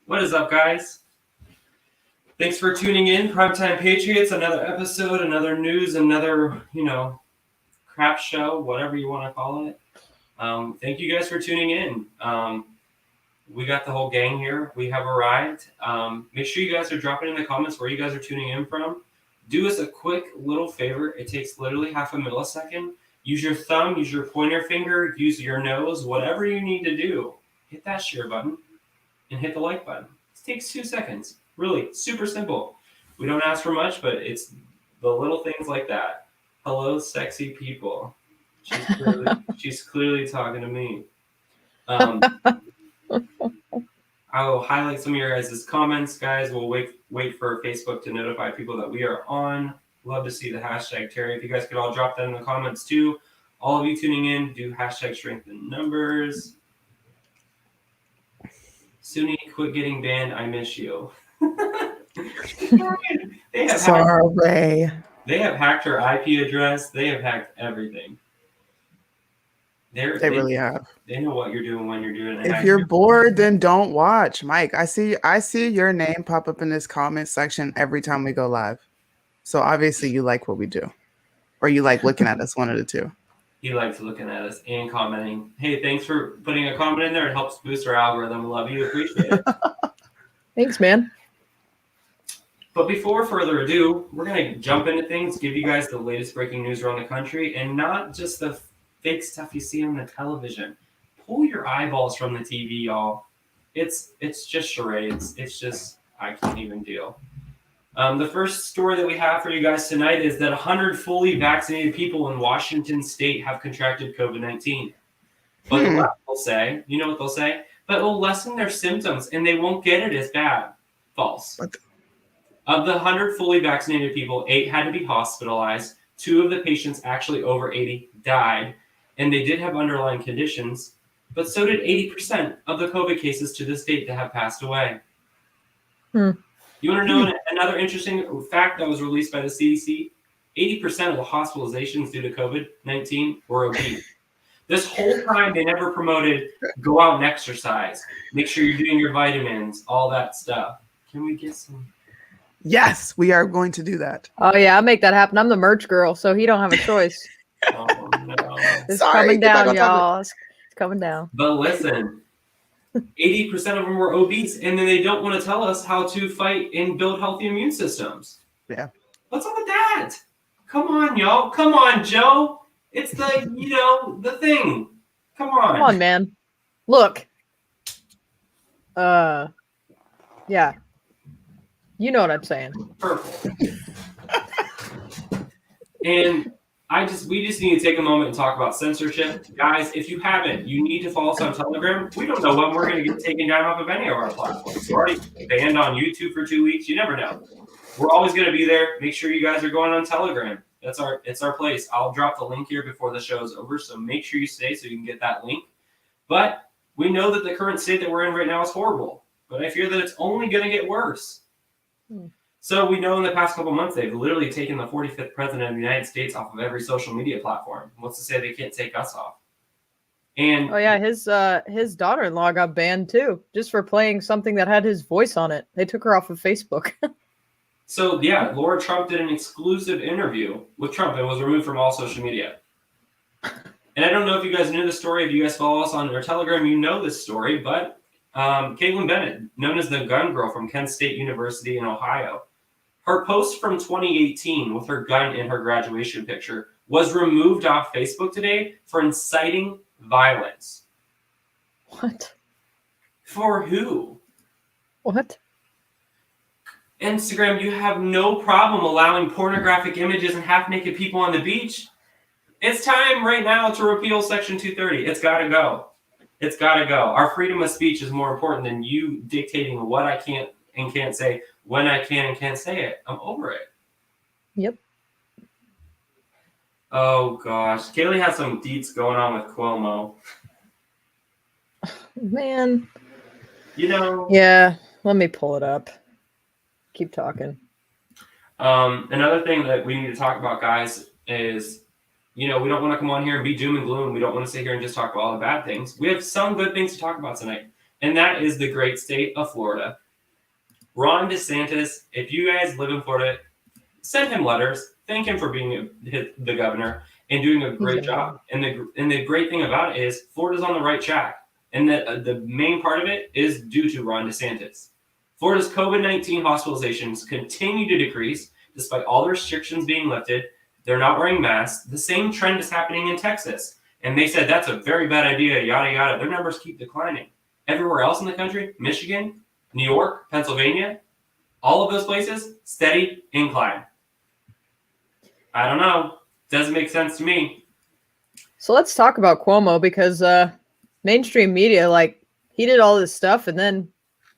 What is up, guys? Thanks for tuning in. Primetime Patriots, another episode, another news, another, crap show, whatever you want to call it. Thank you guys for tuning in. We got the whole gang here. We have arrived. Make sure you guys are dropping in the comments where you guys are tuning in from. Do us a quick little favor. It takes literally half a millisecond. Use your thumb, use your pointer finger, use your nose, whatever you need to do. Hit that share button and hit the like button. It takes 2 seconds. Really, super simple. We don't ask for much, but it's the little things like that. Hello, sexy people. She's clearly talking to me. I will highlight some of your guys' comments, guys. We'll wait for Facebook to notify people that we are on. Love to see the hashtag Terry. If you guys could all drop that in the comments too. All of you tuning in, do hashtag strength in numbers. Suni, quit getting banned. I miss you. They have hacked her IP address. They have hacked everything. They really have. They know what you're doing when you're doing it. If you're bored, then don't watch. Mike, I see your name pop up in this comment section every time we go live. So obviously you like what we do. Or you like looking at us, one of the two. He likes looking at us and commenting. Hey, thanks for putting a comment in there. It helps boost our algorithm. Love you. Appreciate it. Thanks, man. But before further ado, we're going to jump into things, give you guys the latest breaking news around the country, and not just the fake stuff you see on the television. Pull your eyeballs from the TV, y'all. It's just charades. It's just, I can't even deal. The first story that we have for you guys tonight is that 100 fully vaccinated people in Washington state have contracted COVID-19. But the left will say, you know what they'll say? But it will lessen their symptoms and they won't get it as bad. False. What? Of the 100 fully vaccinated people, 8 had to be hospitalized. 2 of the patients, actually over 80, died. And they did have underlying conditions. But so did 80% of the COVID cases to this date that have passed away. You want to know another interesting fact that was released by the CDC? 80% of the hospitalizations due to COVID-19 were obese. This whole time, they never promoted go out and exercise. Make sure you're doing your vitamins, all that stuff. Can we get some? Yes, we are going to do that. Oh, yeah, I'll make that happen. I'm the merch girl, so he don't have a choice. Oh, no. It's coming down, y'all. It's coming down. But listen, 80% of them were obese, and then they don't want to tell us how to fight and build healthy immune systems. Yeah. What's up with that? Come on, y'all. Come on, Joe. It's the, the thing. Come on. Come on, man. Look. Yeah. You know what I'm saying. Purple. And we just need to take a moment and talk about censorship. Guys, if you haven't, you need to follow us on Telegram. We don't know when we're going to get taken down off of any of our platforms. We're already banned on YouTube for 2 weeks. You never know. We're always going to be there. Make sure you guys are going on Telegram. It's our place. I'll drop the link here before the show is over, so make sure you stay so you can get that link. But we know that the current state that we're in right now is horrible. But I fear that it's only going to get worse. So we know in the past couple months, they've literally taken the 45th president of the United States off of every social media platform. What's to say they can't take us off? And oh yeah, his daughter-in-law got banned too, just for playing something that had his voice on it. They took her off of Facebook. So yeah, Laura Trump did an exclusive interview with Trump and was removed from all social media. And I don't know if you guys knew the story. If you guys follow us on our Telegram, you know this story, but Caitlin Bennett, known as the gun girl from Kent State University in Ohio, her post from 2018 with her gun in her graduation picture was removed off Facebook today for inciting violence. What? For who? What? Instagram, you have no problem allowing pornographic images and half-naked people on the beach. It's time right now to repeal Section 230. It's got to go. It's got to go. Our freedom of speech is more important than you dictating what I can't and can't say, when I can and can't say it. I'm over it. Yep. Oh, gosh. Kaylee has some deets going on with Cuomo. Man. You know. Yeah. Let me pull it up. Keep talking. Another thing that we need to talk about, guys, is, we don't want to come on here and be doom and gloom. We don't want to sit here and just talk about all the bad things. We have some good things to talk about tonight. and that is the great state of Florida. Ron DeSantis, if you guys live in Florida, send him letters. Thank him for being the governor and doing a great job. And the great thing about it is Florida's on the right track. And the main part of it is due to Ron DeSantis. Florida's COVID-19 hospitalizations continue to decrease despite all the restrictions being lifted. They're not wearing masks. The same trend is happening in Texas. And they said that's a very bad idea, yada, yada. Their numbers keep declining. Everywhere else in the country, Michigan, New York, Pennsylvania, all of those places, steady incline. I don't know. Doesn't make sense to me. So let's talk about Cuomo, because mainstream media, like, he did all this stuff and then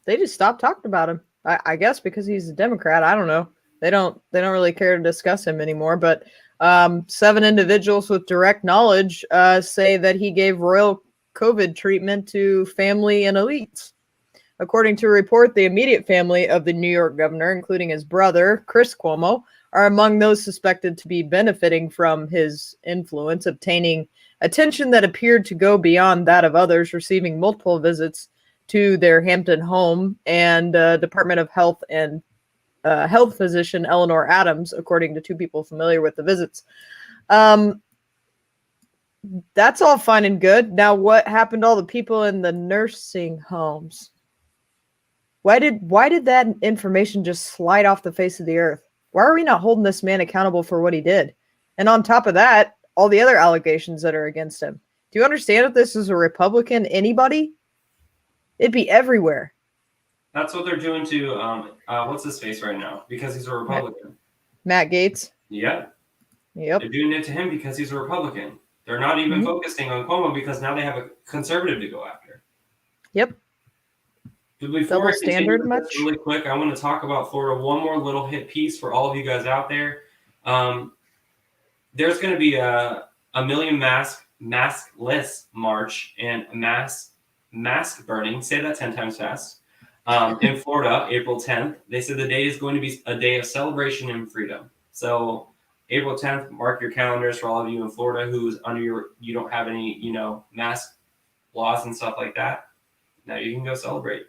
they just stopped talking about him. I guess because he's a Democrat. I don't know. They don't really care to discuss him anymore. But 7 individuals with direct knowledge say that he gave royal COVID treatment to family and elites. According to a report, the immediate family of the New York governor, including his brother, Chris Cuomo, are among those suspected to be benefiting from his influence, obtaining attention that appeared to go beyond that of others, receiving multiple visits to their Hampton home, and Department of Health and health physician Eleanor Adams, according to 2 people familiar with the visits. That's all fine and good. Now, what happened to all the people in the nursing homes? Why did that information just slide off the face of the earth? Why are we not holding this man accountable for what he did? And on top of that, all the other allegations that are against him. Do you understand if this is a Republican, anybody? It'd be everywhere. That's what they're doing to, what's his face right now? Because he's a Republican. Matt Gaetz? Yeah. Yep. They're doing it to him because he's a Republican. They're not even focusing on Cuomo because now they have a conservative to go after. Yep. Before Double I continue standard with much? this really quick, I want to talk about Florida. One more little hit piece for all of you guys out there. There's going to be a million maskless march and mask burning. Say that 10 times fast. In Florida, April 10th. They said the day is going to be a day of celebration and freedom. So April 10th, mark your calendars for all of you in Florida who's you don't have any, mask laws and stuff like that. Now you can go celebrate.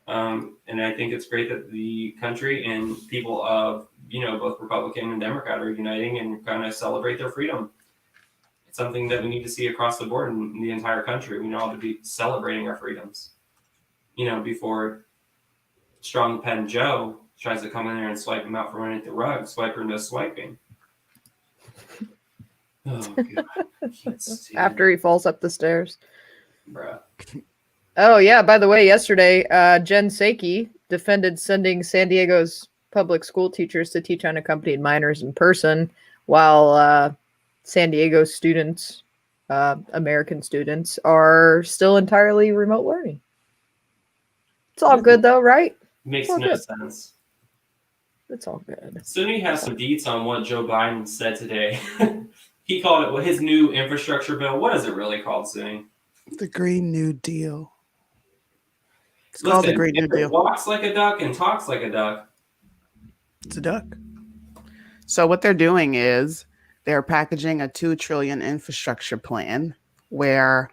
And I think it's great that the country and people of, both Republican and Democrat are uniting and kind of celebrate their freedom. It's something that we need to see across the board in the entire country. We all to be celebrating our freedoms. Before Strong Pen Joe tries to come in there and swipe him out for running the rug, swiper no swiping. Oh, God. After he falls up the stairs. Bruh. Oh, yeah. By the way, yesterday, Jen Psaki defended sending San Diego's public school teachers to teach unaccompanied minors in person, while San Diego students, American students, are still entirely remote learning. It's all good, though, right? Makes all no good. sense. It's all good. Suni has some deets on what Joe Biden said today. He called it his new infrastructure bill. What is it really called, Suni? The Green New Deal. It's called the Green New Deal. It walks like a duck and talks like a duck. It's a duck. So what they're doing is they're packaging a $2 trillion infrastructure plan where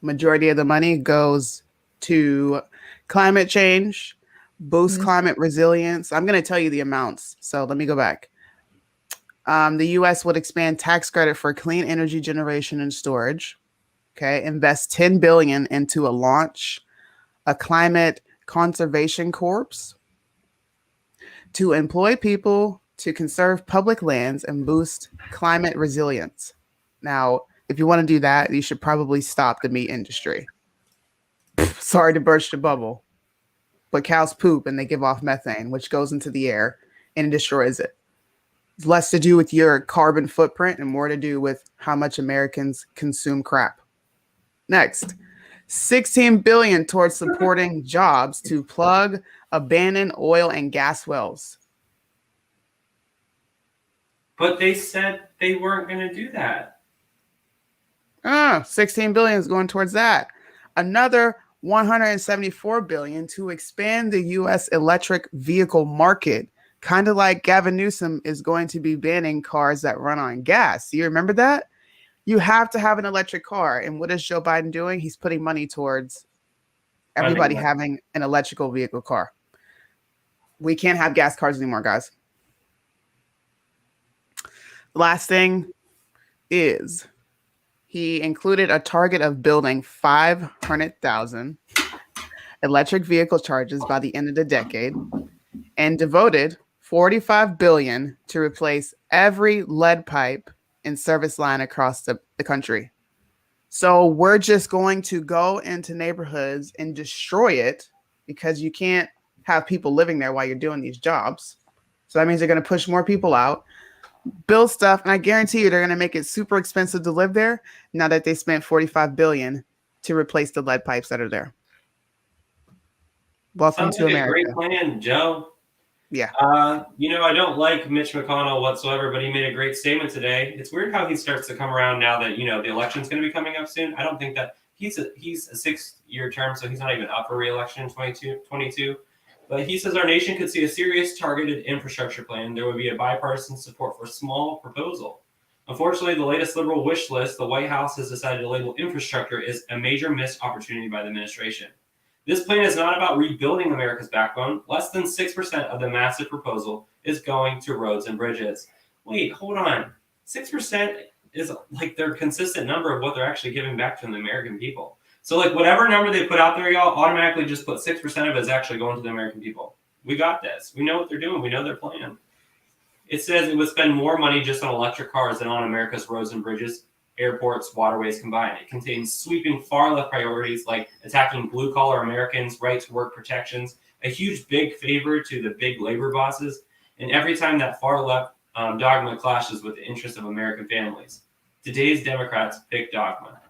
majority of the money goes to climate change, boost climate resilience. I'm going to tell you the amounts. So let me go back. The U.S. would expand tax credit for clean energy generation and storage. Okay, invest $10 billion into a climate conservation corps to employ people to conserve public lands and boost climate resilience. Now, if you want to do that, you should probably stop the meat industry. Sorry to burst your bubble, but cows poop and they give off methane, which goes into the air and destroys it. It's less to do with your carbon footprint and more to do with how much Americans consume crap. Next, $16 billion towards supporting jobs to plug abandoned oil and gas wells. But they said they weren't going to do that. $16 billion is going towards that. Another $174 billion to expand the U.S. electric vehicle market. Kind of like Gavin Newsom is going to be banning cars that run on gas. You remember that? You have to have an electric car. And what is Joe Biden doing? He's putting money towards everybody not. having an electrical vehicle car. We can't have gas cars anymore, guys. Last thing is he included a target of building 500,000 electric vehicle chargers by the end of the decade and devoted 45 billion to replace every lead pipe and service line across the country. So we're just going to go into neighborhoods and destroy it because you can't have people living there while you're doing these jobs. So that means they're going to push more people out, build stuff, and I guarantee you they're going to make it super expensive to live there now that they spent 45 billion to replace the lead pipes that are there. Welcome Sounds to like a America. great plan, Joe. Yeah. I don't like Mitch McConnell whatsoever, but he made a great statement today. It's weird how he starts to come around now that, the election's going to be coming up soon. I don't think that he's a 6-year term, so he's not even up for re-election in 2022. But he says our nation could see a serious targeted infrastructure plan. There would be a bipartisan support for a small proposal. Unfortunately, the latest liberal wish list, the White House has decided to label infrastructure as a major missed opportunity by the administration. This plan is not about rebuilding America's backbone. Less than 6% of the massive proposal is going to roads and bridges. Wait, hold on. 6% is like their consistent number of what they're actually giving back to the American people. So like whatever number they put out there, y'all automatically just put 6% of it is actually going to the American people. We got this. We know what they're doing. We know their plan. It says it would spend more money just on electric cars than on America's roads and bridges, airports, waterways combined. It contains sweeping far left priorities like attacking blue-collar Americans, right to work protections, a huge big favor to the big labor bosses, and every time that far left dogma clashes with the interests of American families. Today's Democrats pick dogma.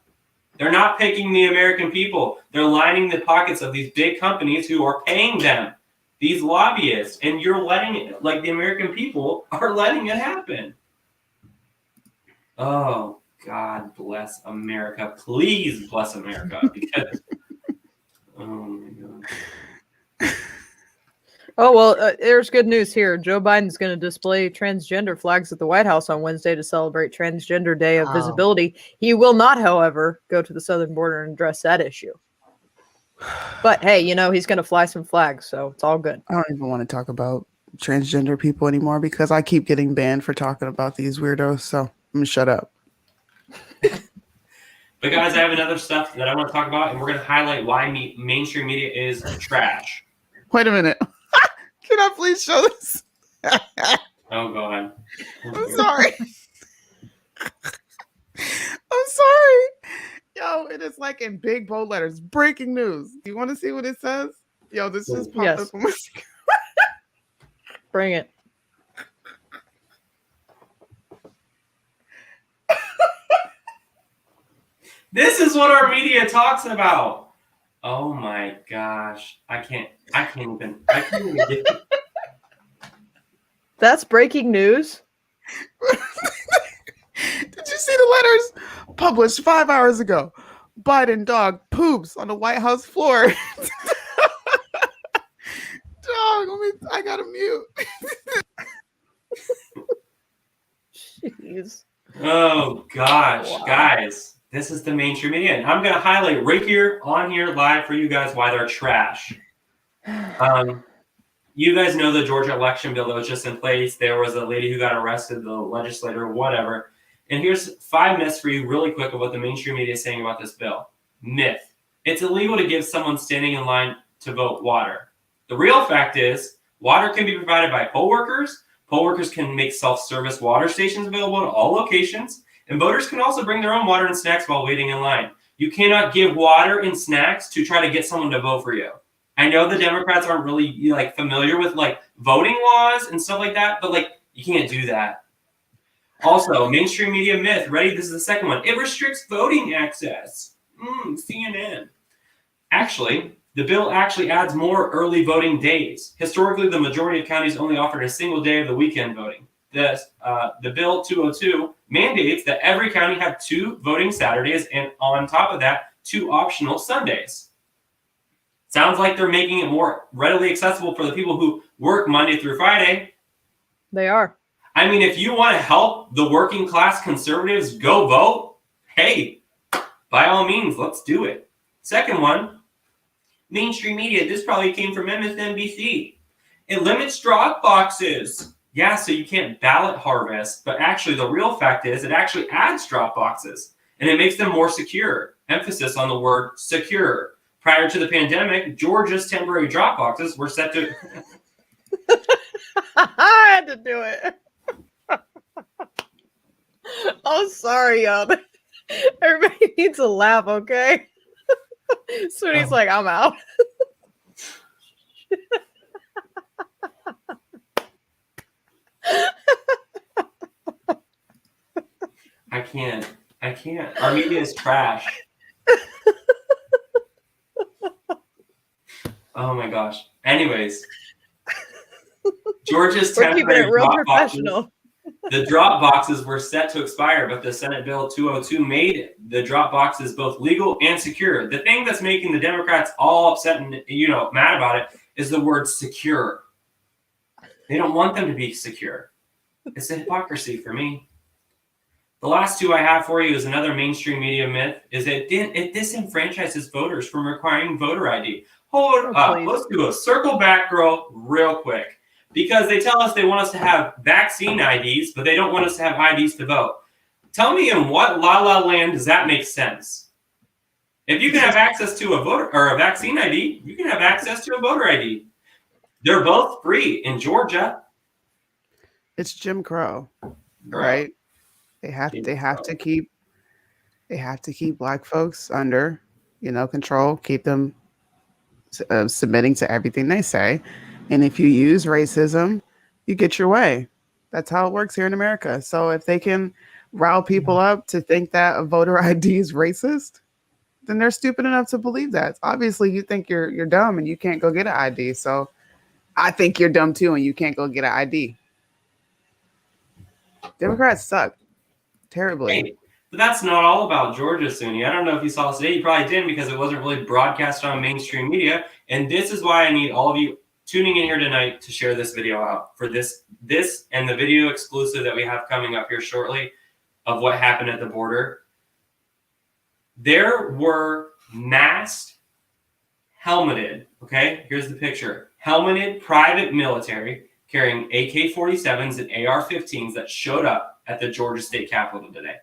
They're not picking the American people. They're lining the pockets of these big companies who are paying them, these lobbyists, and you're letting it, like the American people are letting it happen. Oh, God bless America. Please bless America because, oh my God. Oh, well, there's good news here. Joe Biden's going to display transgender flags at the White House on Wednesday to celebrate Transgender Day of Visibility. He will not, however, go to the southern border and address that issue. But hey, he's going to fly some flags, so it's all good. I don't even want to talk about transgender people anymore because I keep getting banned for talking about these weirdos. So I'm going to shut up. But guys, I have another stuff that I want to talk about, and we're going to highlight why mainstream media is trash. Wait a minute. Can I please show this? Oh, go ahead. I'm sorry. I'm sorry. Yo, it is like in big bold letters. Breaking news. Do you want to see what it says? Yo, this just popped up on my screen. Bring it. This is what our media talks about. Oh my gosh. I can't even get it. That's breaking news. Did you see the letters published 5 hours ago? Biden dog poops on the White House floor. Dog, I gotta mute. Jeez. Oh gosh, Wow. Guys. This is the mainstream media, and I'm going to highlight right here on here live for you guys why they're trash. You guys know the Georgia election bill that was just in place. There was a lady who got arrested, the legislator, whatever. And here's 5 myths for you really quick of what the mainstream media is saying about this bill. Myth. It's illegal to give someone standing in line to vote water. The real fact is water can be provided by poll workers. Poll workers can make self-service water stations available at all locations. And voters can also bring their own water and snacks while waiting in line. You cannot give water and snacks to try to get someone to vote for you. I know the Democrats aren't really familiar with voting laws and stuff like that, but you can't do that. Also, mainstream media myth. Ready? This is the second one. It restricts voting access. CNN. Actually, the bill actually adds more early voting days. Historically, the majority of counties only offered a single day of the weekend voting. The Bill 202 mandates that every county have 2 voting Saturdays and on top of that, 2 optional Sundays. Sounds like they're making it more readily accessible for the people who work Monday through Friday. They are. I mean, if you want to help the working class conservatives go vote, hey, by all means, let's do it. Second one, Mainstream media, this probably came from MSNBC. It limits drop boxes. Yeah, so you can't ballot harvest, but actually the real fact is it actually adds drop boxes and it makes them more secure. Emphasis on the word secure. Prior to the pandemic, Georgia's temporary drop boxes were set to... I had to do it. Oh, sorry, y'all. Everybody needs a laugh, okay? Sweetie's like, I'm out. I can't. Our media is trash. Oh my gosh. Anyways, Georgia's We're keeping it temporary real drop boxes, professional. the drop boxes were set to expire, but the Senate Bill 202 made the drop boxes both legal and secure. The thing that's making the Democrats all upset and mad about it is the word secure. They don't want them to be secure. It's a hypocrisy for me. The last two I have for you is another mainstream media myth, is it disenfranchises voters from requiring voter ID. Hold up. Please. Let's do a circle back, girl, real quick. Because they tell us they want us to have vaccine IDs, but they don't want us to have IDs to vote. Tell me in what la-la land does that make sense? If you can have access to a voter or a vaccine ID, you can have access to a voter ID. They're both free in Georgia. It's Jim Crow, right? They have to keep Black folks under, control, keep them submitting to everything they say. And if you use racism, you get your way. That's how it works here in America. So if they can rile people up to think that a voter ID is racist, then they're stupid enough to believe that. Obviously, you think you're dumb and you can't go get an ID. So I think you're dumb too and you can't go get an ID. Democrats suck terribly. Hey, but that's not all about Georgia, Suni. I don't know if you saw this today. You probably didn't because it wasn't really broadcast on mainstream media. And this is why I need all of you tuning in here tonight to share this video out for this and the video exclusive that we have coming up here shortly of what happened at the border. There were masked, helmeted, okay? Here's the picture. Helmeted private military carrying AK-47s and AR-15s that showed up at the Georgia State Capitol today.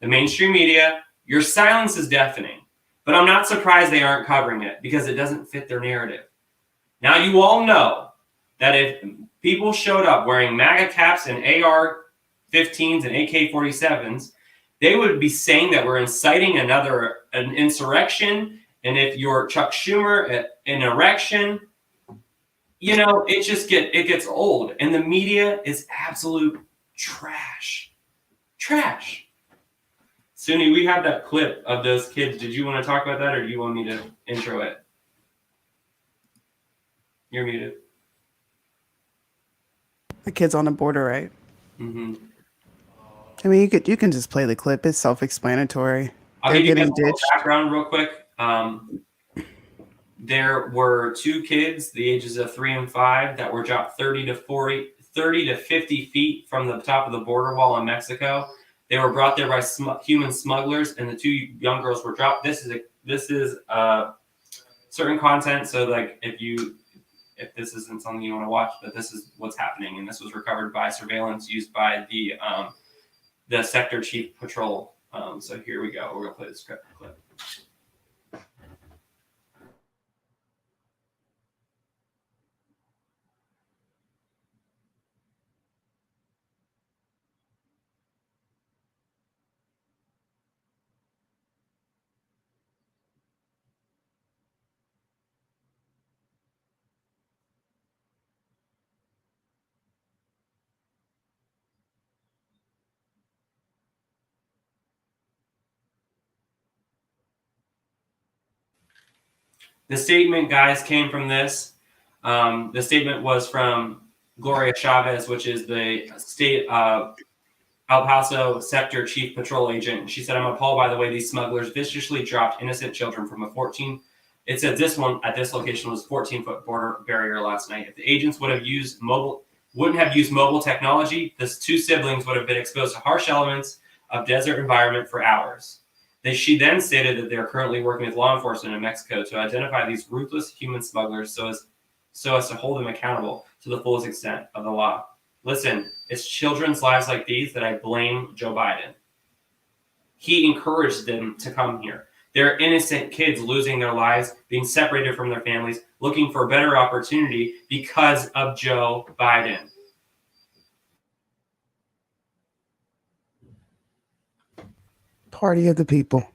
The mainstream media, your silence is deafening, but I'm not surprised they aren't covering it because it doesn't fit their narrative. Now, you all know that if people showed up wearing MAGA caps and AR-15s and AK-47s, they would be saying that we're inciting an insurrection. And if you're Chuck Schumer, an erection, it gets old. And the media is absolute trash. Trash. Suni, we have that clip of those kids. Did you want to talk about that or do you want me to intro it? You're muted. The kids on the border, right? Mm-hmm. I mean, you can just play the clip. It's self-explanatory. I'll They're give you guys getting a ditched. background real quick. There were two kids, the ages of 3 and 5, that were dropped 30 to 50 feet from the top of the border wall in Mexico. They were brought there by human smugglers, and the two young girls were dropped. This is certain content, so like if this isn't something you want to watch, but this is what's happening, and this was recovered by surveillance used by the sector chief patrol. So here we go. We're gonna play this clip. The statement, guys, came from this. The statement was from Gloria Chavez, which is the state El Paso sector chief patrol agent. She said, "I'm appalled by the way these smugglers viciously dropped innocent children from a 14." It said this one at this location was 14-foot border barrier last night. If the agents wouldn't have used mobile technology, the two siblings would have been exposed to harsh elements of desert environment for hours. She then stated that they are currently working with law enforcement in Mexico to identify these ruthless human smugglers so as to hold them accountable to the fullest extent of the law. Listen, it's children's lives like these that I blame Joe Biden. He encouraged them to come here. They're innocent kids losing their lives, being separated from their families, looking for a better opportunity because of Joe Biden. Party of the people.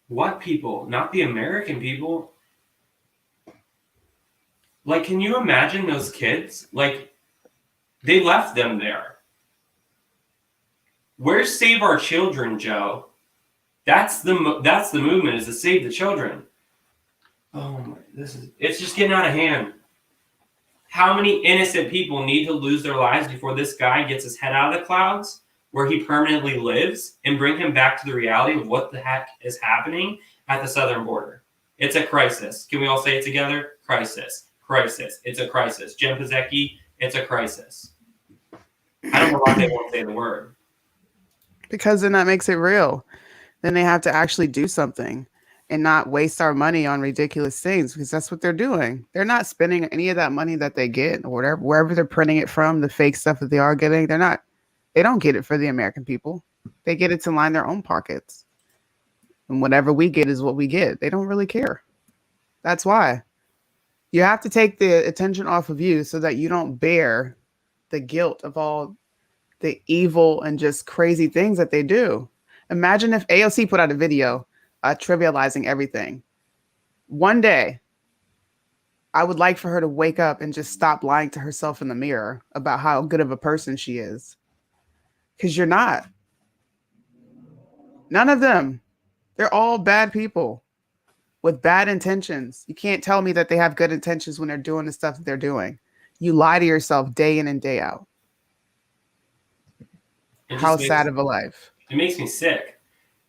What people? Not the American people. Like, can you imagine those kids? Like, they left them there. Where's Save Our Children, Joe? That's the movement, is to save the children. Oh my, it's just getting out of hand. How many innocent people need to lose their lives before this guy gets his head out of the clouds, where he permanently lives, and bring him back to the reality of what the heck is happening at the southern border? It's a crisis. Can we all say it together? Crisis. Crisis. It's a crisis. Jen Pizecki, it's a crisis. I don't know why they won't say the word. Because then that makes it real. Then they have to actually do something and not waste our money on ridiculous things, because that's what they're doing. They're not spending any of that money that they get or whatever, wherever they're printing it from, the fake stuff that they are getting. They don't get it for the American people. They get it to line their own pockets. And whatever we get is what we get. They don't really care. That's why. You have to take the attention off of you so that you don't bear the guilt of all the evil and just crazy things that they do. Imagine if AOC put out a video trivializing everything. One day, I would like for her to wake up and just stop lying to herself in the mirror about how good of a person she is. Because you're not. None of them. They're all bad people with bad intentions. You can't tell me that they have good intentions when they're doing the stuff that they're doing. You lie to yourself day in and day out. How sad of a life. It makes me sick.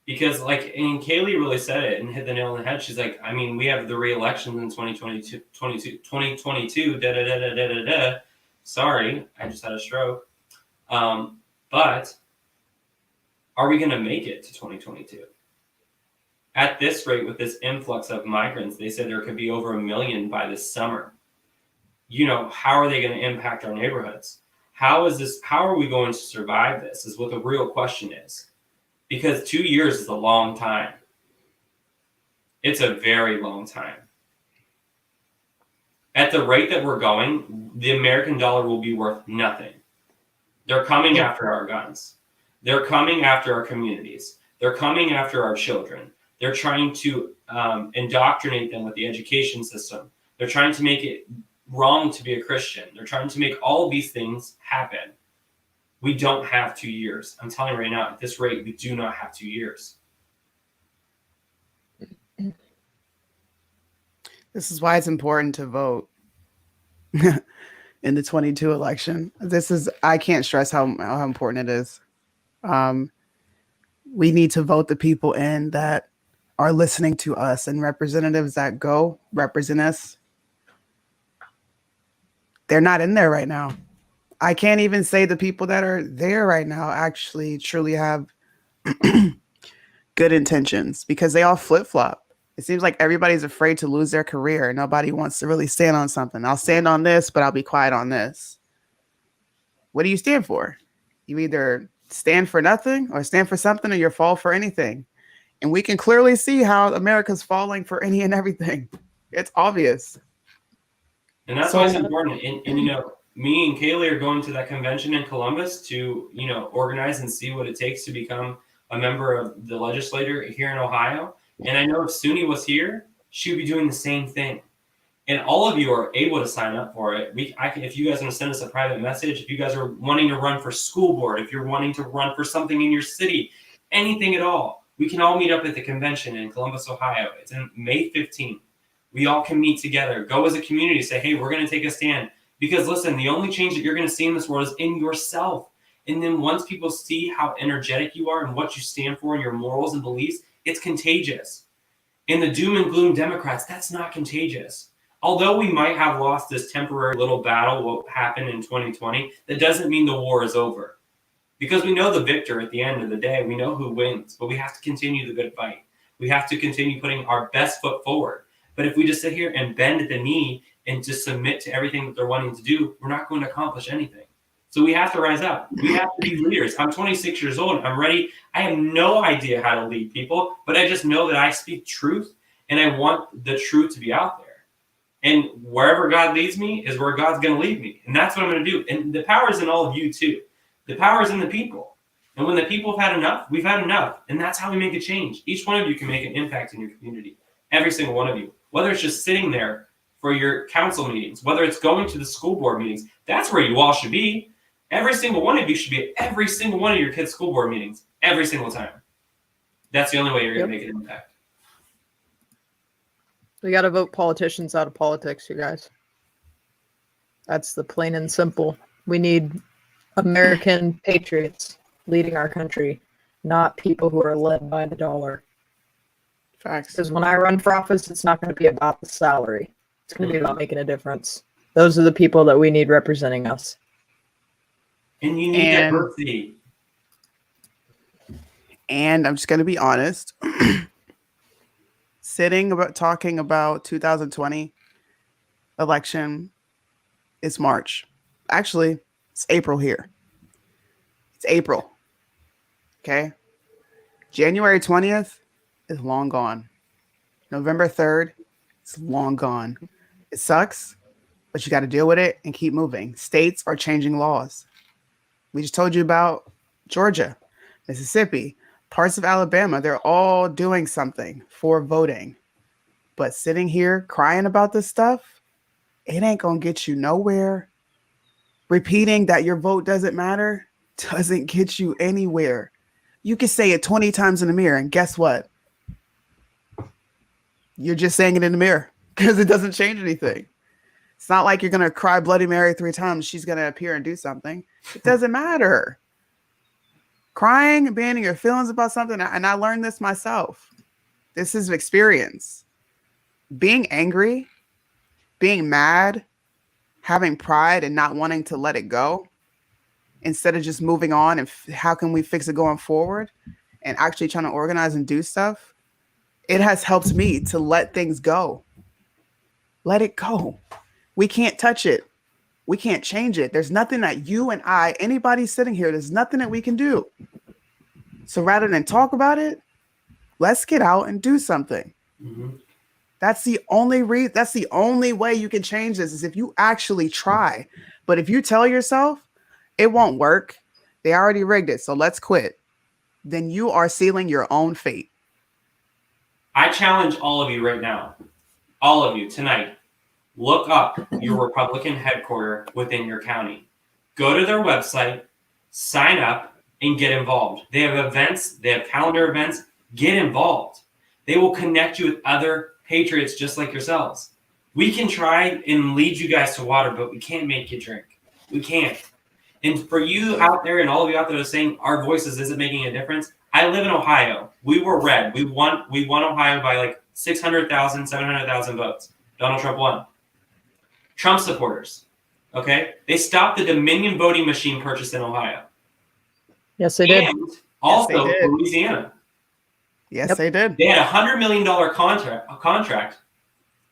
Because, like, and Kaylee really said it and hit the nail on the head. She's like, I mean, we have the re-elections in 2022, da-da-da-da-da-da-da. Sorry, I just had a stroke. But are we going to make it to 2022? At this rate, with this influx of migrants, they said there could be over 1 million by this summer. You know, how are they going to impact our neighborhoods? How are we going to survive this is what the real question is. Because 2 years is a long time. It's a very long time. At the rate that we're going, the American dollar will be worth nothing. They're coming after our guns. They're coming after our communities. They're coming after our children. They're trying to indoctrinate them with the education system. They're trying to make it wrong to be a Christian. They're trying to make all of these things happen. We don't have 2 years. I'm telling you right now, at this rate, we do not have 2 years. This is why it's important to vote in the 22 election. I can't stress how important it is. We need to vote the people in that are listening to us, and representatives that go represent us. They're not in there right now. I can't even say the people that are there right now actually truly have good intentions, because they all flip-flop. It seems like everybody's afraid to lose their career. Nobody wants to really stand on something. I'll stand on this, but I'll be quiet on this. What do you stand for? You either stand for nothing or stand for something, or you fall for anything. And we can clearly see how America's falling for any and everything. It's obvious. And that's why it's important. And you know, me and Kaylee are going to that convention in Columbus to, you know, organize and see what it takes to become a member of the legislature here in Ohio. And I know if Suni was here, she would be doing the same thing. And all of you are able to sign up for it. If you guys want to send us a private message, if you guys are wanting to run for school board, if you're wanting to run for something in your city, anything at all, we can all meet up at the convention in Columbus, Ohio. It's in May 15th. We all can meet together, go as a community, say, hey, we're going to take a stand. Because listen, the only change that you're going to see in this world is in yourself. And then once people see how energetic you are and what you stand for and your morals and beliefs, it's contagious. In the doom and gloom Democrats, that's not contagious. Although we might have lost this temporary little battle, what happened in 2020, that doesn't mean the war is over. because we know the victor at the end of the day. We know who wins, but we have to continue the good fight. We have to continue putting our best foot forward. But if we just sit here and bend the knee and just submit to everything that they're wanting to do, we're not going to accomplish anything. So we have to rise up. We have to be leaders. I'm 26 years old. I'm ready. I have no idea how to lead people, but I just know that I speak truth, and I want the truth to be out there. And wherever God leads me is where God's going to lead me. And that's what I'm going to do. And the power is in all of you too. The power is in the people. And when the people have had enough, we've had enough. And that's how we make a change. Each one of you can make an impact in your community. Every single one of you. Whether it's just sitting there for your council meetings, whether it's going to the school board meetings, that's where you all should be. Every single one of you should be at every single one of your kids' school board meetings. Every single time. That's the only way you're going to make an impact. We got to vote politicians out of politics, you guys. That's the plain and simple. We need American patriots leading our country, not people who are led by the dollar. Facts. Because when I run for office, it's not going to be about the salary. It's going to be about making a difference. Those are the people that we need representing us. And you need diversity. And I'm just going to be honest. Talking about 2020 election, it's March. Actually, it's April here. It's April. Okay. January 20th is long gone. November 3rd, it's long gone. It sucks, but you got to deal with it and keep moving. States are changing laws. We just told you about Georgia, Mississippi, parts of Alabama. They're all doing something for voting. But sitting here crying about this stuff, it ain't going to get you nowhere. Repeating that your vote doesn't matter doesn't get you anywhere. You can say it 20 times in the mirror, and guess what? You're just saying it in the mirror because it doesn't change anything. It's not like you're going to cry Bloody Mary 3 times. She's going to appear and do something. It doesn't matter. Crying and being in your feelings about something, and I learned this myself. This is experience. Being angry, being mad, having pride and not wanting to let it go, instead of just moving on and how can we fix it going forward and actually trying to organize and do stuff, it has helped me to let things go. Let it go. We can't touch it. We can't change it. There's nothing that you and I, anybody sitting here, there's nothing that we can do. So rather than talk about it, let's get out and do something. Mm-hmm. That's the only way you can change this is if you actually try. But if you tell yourself it won't work, they already rigged it, so let's quit, then you are sealing your own fate. I challenge all of you right now, all of you tonight, look up your Republican headquarters within your county. Go to their website, sign up, and get involved. They have events, they have calendar events. Get involved. They will connect you with other patriots just like yourselves. We can try and lead you guys to water, but we can't make you drink. We can't. And for you out there and all of you out there that are saying our voices isn't making a difference, I live in Ohio. We were red. We won Ohio by like 600,000, 700,000 votes. Donald Trump won. Trump supporters, okay? They stopped the Dominion voting machine purchase in Ohio. Yes, they did. And also Yes, they did. Louisiana. Yes, they did. They had a $100 million contract,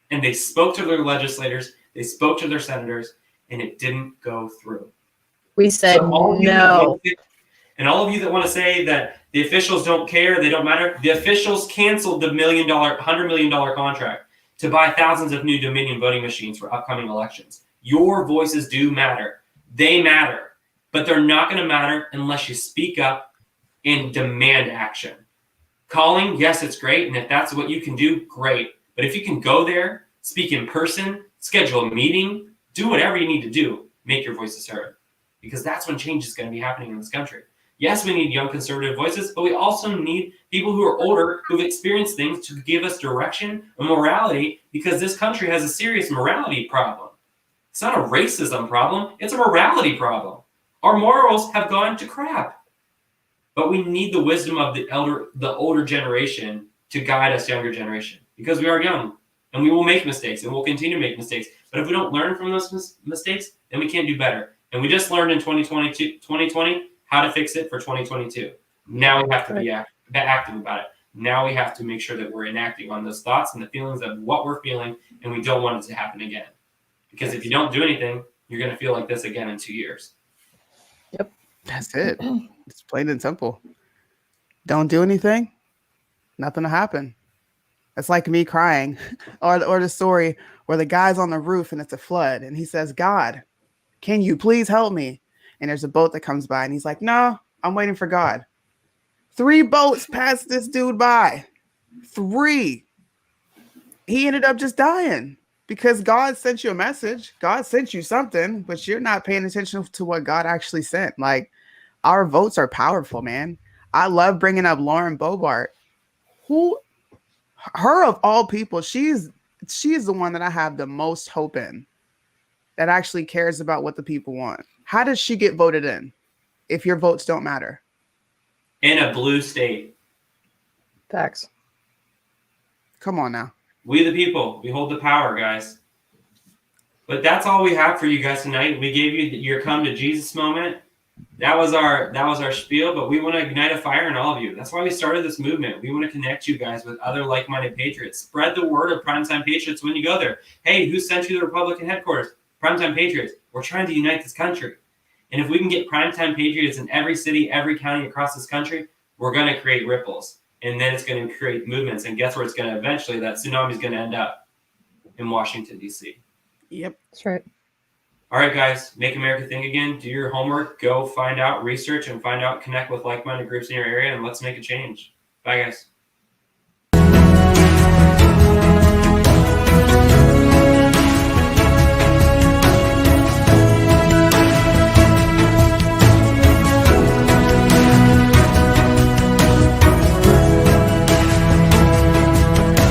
and they spoke to their legislators, they spoke to their senators, and it didn't go through. We said no. And all of you that want to say that the officials don't care, they don't matter, the officials canceled the $100 million contract to buy thousands of new Dominion voting machines for upcoming elections. Your voices do matter. They matter. But they're not going to matter unless you speak up and demand action. Calling, yes, it's great. And if that's what you can do, great. But if you can go there, speak in person, schedule a meeting, do whatever you need to do, make your voices heard. Because that's when change is going to be happening in this country. Yes, we need young conservative voices, but we also need people who are older, who've experienced things to give us direction and morality, because this country has a serious morality problem. It's not a racism problem. It's a morality problem. Our morals have gone to crap. But we need the wisdom of the older generation to guide us younger generation, because we are young and we will make mistakes and we'll continue to make mistakes. But if we don't learn from those mistakes, then we can't do better. And we just learned in 2020 how to fix it for 2022. Now we have to be active about it. Now we have to make sure that we're enacting on those thoughts and the feelings of what we're feeling, and we don't want it to happen again. Because if you don't do anything, you're going to feel like this again in 2 years. Yep. That's it. It's plain and simple. Don't do anything, nothing will happen. It's like me crying, or the story where the guy's on the roof and it's a flood, and he says, "God, can you please help me?" And there's a boat that comes by, and he's like, "No, I'm waiting for God." 3 boats passed this dude by. 3. He ended up just dying because God sent you a message. God sent you something, but you're not paying attention to what God actually sent. Like, our votes are powerful, man. I love bringing up Lauren Boebert. Her of all people, she's the one that I have the most hope in, that actually cares about what the people want. How does she get voted in if your votes don't matter? In a blue state. Facts. Come on now. We the people, we hold the power, guys. But that's all we have for you guys tonight. We gave you your come to Jesus moment. That was our spiel, but we want to ignite a fire in all of you. That's why we started this movement. We want to connect you guys with other like-minded patriots. Spread the word of Primetime Patriots when you go there. Hey, who sent you to the Republican headquarters? Primetime Patriots. We're trying to unite this country. And if we can get Primetime Patriots in every city, every county across this country, we're going to create ripples. And then it's going to create movements. And guess where it's going to eventually, that tsunami is going to end up? In Washington, D.C. Yep. That's right. All right, guys, make America think again. Do your homework. Go find out, research, and find out, connect with like-minded groups in your area, and let's make a change. Bye, guys.